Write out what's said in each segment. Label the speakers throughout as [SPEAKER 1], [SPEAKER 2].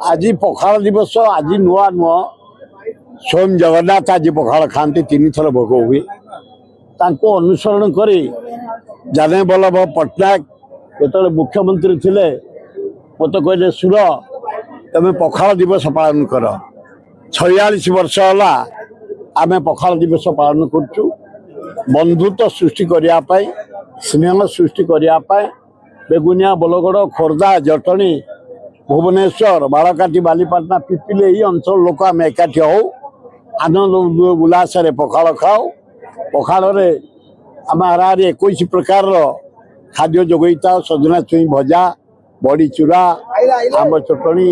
[SPEAKER 1] आज पखाल दिवस आज नुआ नुह स्वयं जगन्नाथ आज पखाल खाते 3 थर भोग हुए अनुसरण कर जाने वल्लभ पट्टनायक जो मुख्यमंत्री थे मत कहले सुर तुम पखाल दिवस पालन कर 46 वर्ष है आम पखाल दिवस पालन करुँ बंधुत्व सृष्टि करने स्नेह सृष्टि करने बेगुनिया बलगड़ खोर्धा जटणी भुवनेश्वर बालकाटी बालीपाटना पिपिले ये अंचल लोक आम एकाठी हो आनंद उल्लास पखाल खाओ पखाल आम आरारे 21 प्रकार खाद्य जोगई था सजना छुई भजा बड़ी चूरा आम चटणी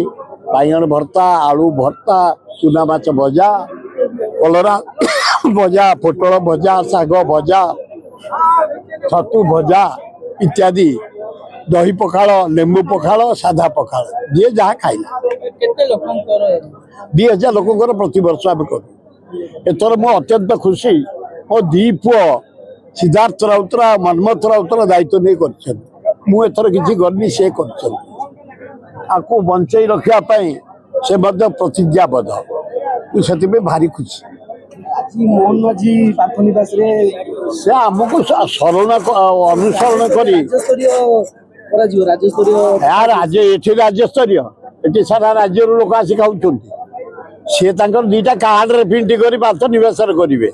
[SPEAKER 1] बैगन भर्ता आलू भर्ता चूना माछ भजा कलरा भजा पोटल भजा साग भजा छतु भजा इत्यादि दही पखाल लेंबू पखाल साधा पखाल जी जहाँ खाइला 2000 लोक प्रति वर्ष आम करूँ एथर मो अत्यंत खुशी मो दी पुओ सिद्धार्थ राउतर मनमथ राउतर दायित्व नहीं कर किसी करनी से कर बंचई रखापी से प्रतिज्ञाबद्ध से भारी खुशी
[SPEAKER 2] मोहन माझी पार्थनिवास
[SPEAKER 1] से आमको शरण अनुसरण कर राज्यस्तरीय सारा राज्य लोक आसी खाऊँ सी दुईटा कार्ड रे प्रिंट कर पार्थनिवास करेंगे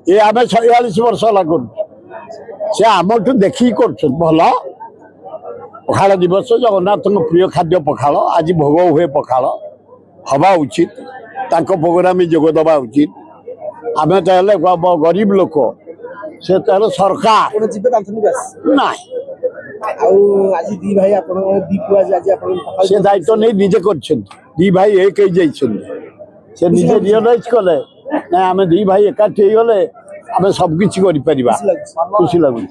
[SPEAKER 1] ये आम 46 वर्ष है कर से आम देखिए कर भल पखाल दिवस जगन्नाथ प्रिय खाद्य पखाल आज भोग हुए पखाल हवा उचित प्रोग्राम जोगदवा उचित आम तो गरीब लोक से सरकार ना से दायित्व नहीं निजे कर भाई एक से निजे रियलाइज कले ना आम दी भाई एकाठी गले आम सबकि खुशी लगुच।